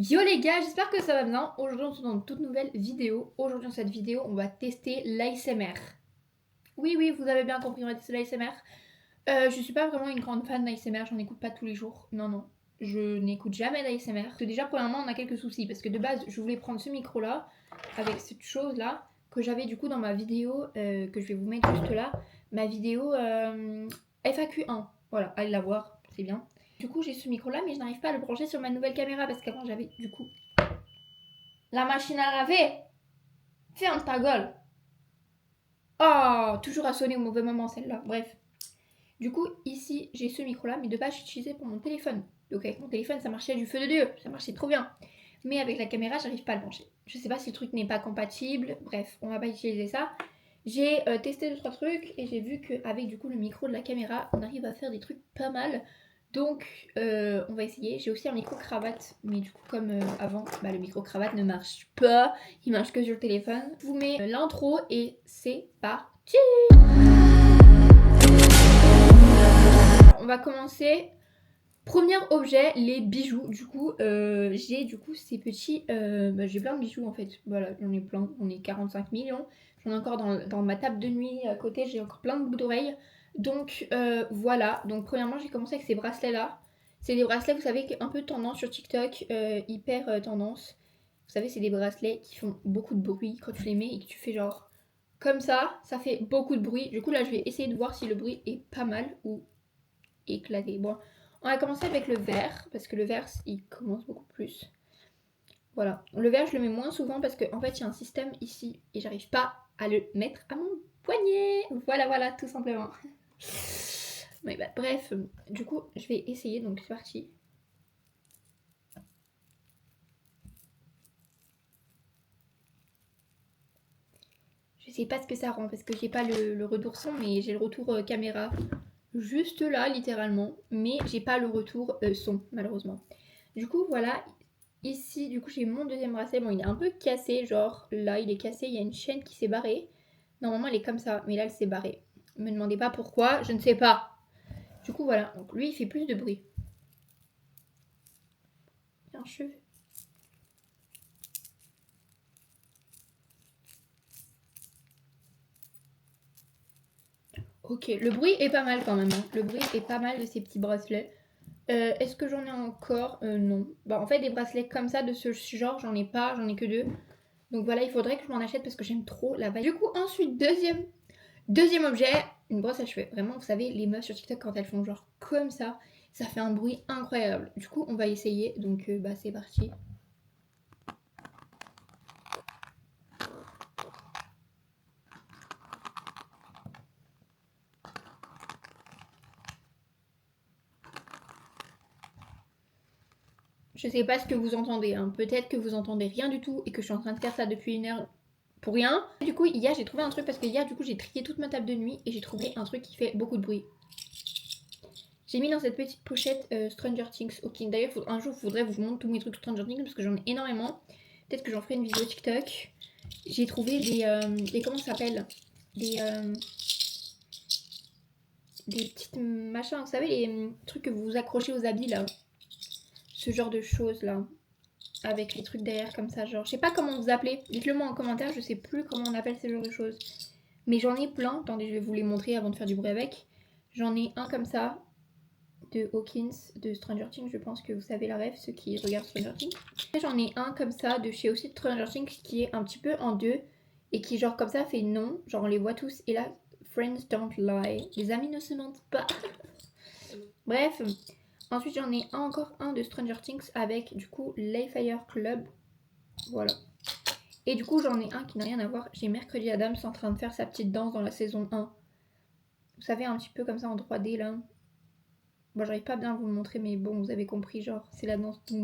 Yo les gars, j'espère que ça va bien. Aujourd'hui on se retrouve dans une toute nouvelle vidéo. Aujourd'hui dans cette vidéo on va tester l'ASMR. Oui, vous avez bien compris, on va tester l'ASMR. Je suis pas vraiment une grande fan d'ASMR, j'en écoute pas tous les jours. Non, je n'écoute jamais d'ASMR. Parce que déjà premièrement on a quelques soucis. Parce que de base je voulais prendre ce micro là, avec cette chose là, que j'avais du coup dans ma vidéo, que je vais vous mettre juste là. Ma vidéo FAQ1. Voilà, allez la voir, c'est bien. Du coup j'ai ce micro là mais je n'arrive pas à le brancher sur ma nouvelle caméra parce qu'avant j'avais du coup la machine à laver. Ferme ta gueule. Oh, toujours à sonner au mauvais moment celle-là. Bref. Du coup, ici, j'ai ce micro-là, mais de base, j'utilisais pour mon téléphone. Donc avec mon téléphone, ça marchait du feu de Dieu. Ça marchait trop bien. Mais avec la caméra, j'arrive pas à le brancher. Je sais pas si le truc n'est pas compatible. Bref, on va pas utiliser ça. J'ai testé 2-3 trucs et j'ai vu qu'avec du coup le micro de la caméra, on arrive à faire des trucs pas mal. Donc on va essayer. J'ai aussi un micro cravate, mais du coup comme avant, le micro cravate ne marche pas. Il marche que sur le téléphone. Je vous mets l'intro et c'est parti. On va commencer. Premier objet, les bijoux. Du coup, j'ai ces petits... j'ai plein de bijoux en fait. Voilà, j'en ai plein. On est 45 millions. J'en ai encore dans ma table de nuit à côté. J'ai encore plein de boucles d'oreilles. Donc voilà. Donc premièrement, j'ai commencé avec ces bracelets-là. C'est des bracelets, vous savez, un peu tendance sur TikTok. Hyper tendance. Vous savez, c'est des bracelets qui font beaucoup de bruit quand tu les mets et que tu fais genre... Comme ça fait beaucoup de bruit. Du coup, là, je vais essayer de voir si le bruit est pas mal ou éclaté. Bon, on va commencer avec le vert, parce que le vert, il commence beaucoup plus. Voilà. Le vert, je le mets moins souvent parce qu'en fait, il y a un système ici et j'arrive pas à le mettre à mon poignet. Voilà, tout simplement. Mais bref, du coup, je vais essayer, donc c'est parti. Je sais pas ce que ça rend parce que j'ai pas le retour son, mais j'ai le retour caméra juste là, littéralement. Mais j'ai pas le retour son, malheureusement. Du coup, voilà. Ici, du coup, j'ai mon deuxième bracelet. Bon, il est un peu cassé, genre là, il est cassé. Il y a une chaîne qui s'est barrée. Normalement, elle est comme ça, mais là, elle s'est barrée. Ne me demandez pas pourquoi, je ne sais pas. Du coup, voilà. Donc, lui, il fait plus de bruit. Il y a un cheveu. Ok, le bruit est pas mal quand même. Hein. Le bruit est pas mal de ces petits bracelets. Est-ce que j'en ai encore Non. En fait, des bracelets comme ça, de ce genre, j'en ai pas. J'en ai que 2. Donc voilà, il faudrait que je m'en achète parce que j'aime trop la vibe. Du coup, ensuite, deuxième objet, une brosse à cheveux. Vraiment, vous savez, les meufs sur TikTok, quand elles font genre comme ça fait un bruit incroyable. Du coup, on va essayer. Donc, c'est parti. Je sais pas ce que vous entendez. Hein. Peut-être que vous entendez rien du tout et que je suis en train de faire ça depuis 1 heure pour rien. Du coup, hier, j'ai trouvé un truc parce que hier, du coup, j'ai trié toute ma table de nuit et j'ai trouvé un truc qui fait beaucoup de bruit. J'ai mis dans cette petite pochette Stranger Things. Ok, d'ailleurs, un jour, je voudrais vous montrer tous mes trucs Stranger Things parce que j'en ai énormément. Peut-être que j'en ferai une vidéo TikTok. J'ai trouvé des comment ça s'appelle des petites machins, vous savez, les trucs que vous accrochez aux habits là. Ce genre de choses là. Avec les trucs derrière comme ça, genre. Je sais pas comment vous appelez. Dites-le moi en commentaire, je sais plus comment on appelle ce genre de choses. Mais j'en ai plein. Attendez, je vais vous les montrer avant de faire du bruit avec. J'en ai un comme ça. De Hawkins, de Stranger Things, je pense que vous savez la ref, ceux qui regardent Stranger Things. Et j'en ai un comme ça, de chez aussi Stranger Things, qui est un petit peu en deux. Et qui genre comme ça fait non. Genre on les voit tous. Et là, Friends don't lie. Les amis ne se mentent pas. Bref. Ensuite j'en ai encore un de Stranger Things avec du coup Layfire Club. Voilà. Et du coup j'en ai un qui n'a rien à voir. J'ai Mercredi Adams en train de faire sa petite danse dans la saison 1. Vous savez, un petit peu comme ça en 3D là. Bon, j'arrive pas bien à vous le montrer, mais bon, vous avez compris, genre, c'est la danse. Très.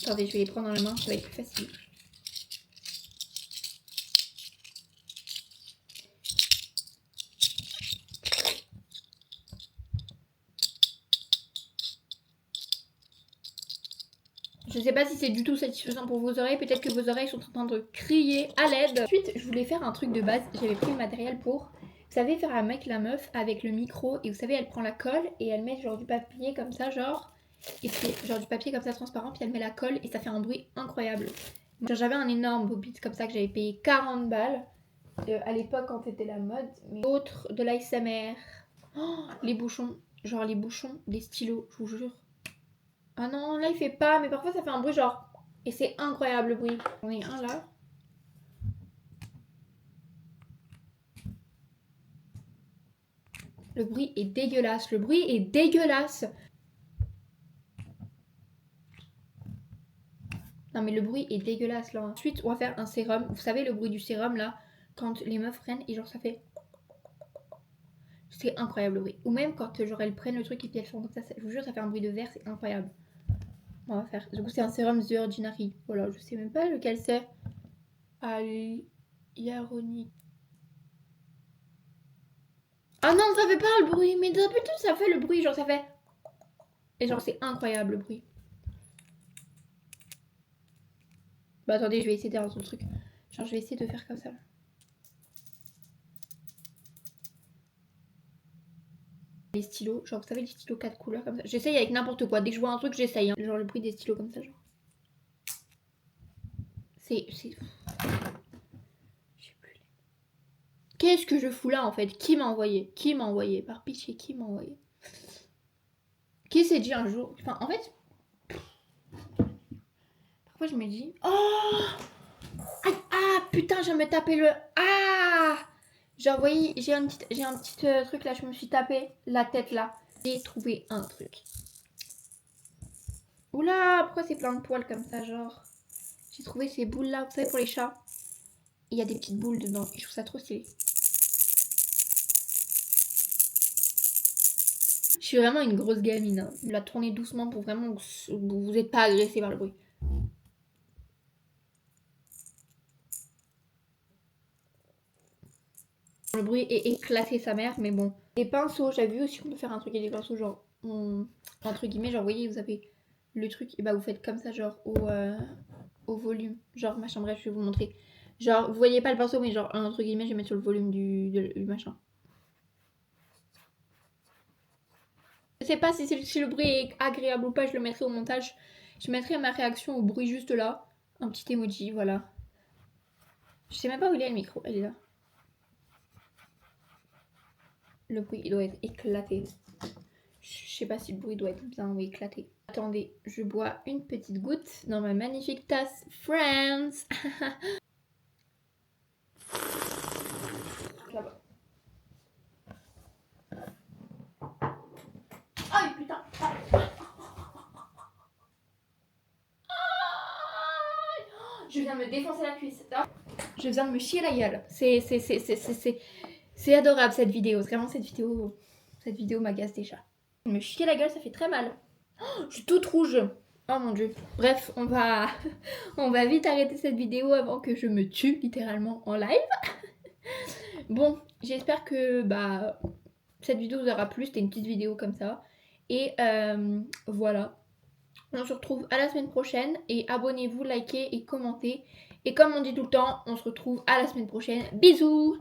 Attendez, je vais les prendre dans la main, ça va être plus facile. Je sais pas si c'est du tout satisfaisant pour vos oreilles. Peut-être que vos oreilles sont en train de crier à l'aide. Ensuite, je voulais faire un truc de base. J'avais pris le matériel pour... Vous savez, faire un mec la meuf avec le micro. Et vous savez, elle prend la colle et elle met genre du papier comme ça, genre... Et puis genre du papier comme ça transparent. Puis elle met la colle et ça fait un bruit incroyable. Genre, j'avais un énorme Bobit comme ça que j'avais payé 40 balles. À l'époque quand c'était la mode. Mais autre de l'ASMR. Oh, les bouchons. Genre les bouchons des stylos, je vous jure. Ah non, là il fait pas, mais parfois ça fait un bruit genre... Et c'est incroyable le bruit. On est un là. Le bruit est dégueulasse, le bruit est dégueulasse. Non mais le bruit est dégueulasse là. Ensuite on va faire un sérum. Vous savez le bruit du sérum là, quand les meufs prennent et genre ça fait... C'est incroyable le bruit. Ou même quand genre elles prennent le truc et puis elles font comme ça, je vous jure ça fait un bruit de verre, c'est incroyable. On va faire... Du coup c'est un sérum The Ordinary. Voilà, je sais même pas lequel c'est. Hyaluronique. Ah non, ça fait pas le bruit, mais d'habitude ça fait le bruit, genre ça fait... Et genre c'est incroyable le bruit. Bah attendez, je vais essayer d'un autre truc. Genre je vais essayer de faire comme ça. Les stylos, genre vous savez les stylos 4 couleurs comme ça. J'essaye avec n'importe quoi, dès que je vois un truc j'essaye. Hein. Genre le bruit des stylos comme ça genre. C'est... Je sais plus. Qu'est-ce que je fous là en fait? Qui m'a envoyé? Qui m'a envoyé? Par pitié, qui m'a envoyé? Qui s'est dit un jour... Enfin en fait... Parfois je me dis... Oh ah putain, je vais me taper le... Ah genre, vous voyez, j'ai un petit truc là, je me suis tapé la tête là. J'ai trouvé un truc. Oula, pourquoi c'est plein de poils comme ça, genre? J'ai trouvé ces boules là, vous savez, pour les chats. Il y a des petites boules dedans, je trouve ça trop stylé. Je suis vraiment une grosse gamine. Hein. La tournez doucement pour vraiment que vous n'êtes pas agressé par le bruit. Le bruit est éclaté sa mère, mais bon. Des pinceaux, j'avais vu aussi qu'on peut faire un truc avec des pinceaux, genre, entre guillemets, genre, vous voyez, vous avez le truc, et bah vous faites comme ça, genre, au volume. Genre, machin, bref, je vais vous montrer. Genre, vous voyez pas le pinceau, mais genre, entre guillemets, je vais mettre sur le volume du machin. Je sais pas si le bruit est agréable ou pas, je le mettrai au montage. Je mettrai ma réaction au bruit juste là. Un petit emoji, voilà. Je sais même pas où il est le micro, elle est là. Le bruit, il doit être éclaté. Je sais pas si le bruit doit être bien ou éclaté. Attendez, je bois une petite goutte dans ma magnifique tasse Friends. Là-bas. Aïe putain. Je viens de me défoncer la cuisse. Je viens de me chier la gueule. C'est adorable cette vidéo. Vraiment cette vidéo m'agace déjà. Me chier la gueule, ça fait très mal. Oh, je suis toute rouge. Oh mon dieu. Bref, on va vite arrêter cette vidéo avant que je me tue littéralement en live. Bon, j'espère que cette vidéo vous aura plu. C'était une petite vidéo comme ça. Et voilà. On se retrouve à la semaine prochaine. Et abonnez-vous, likez et commentez. Et comme on dit tout le temps, on se retrouve à la semaine prochaine. Bisous!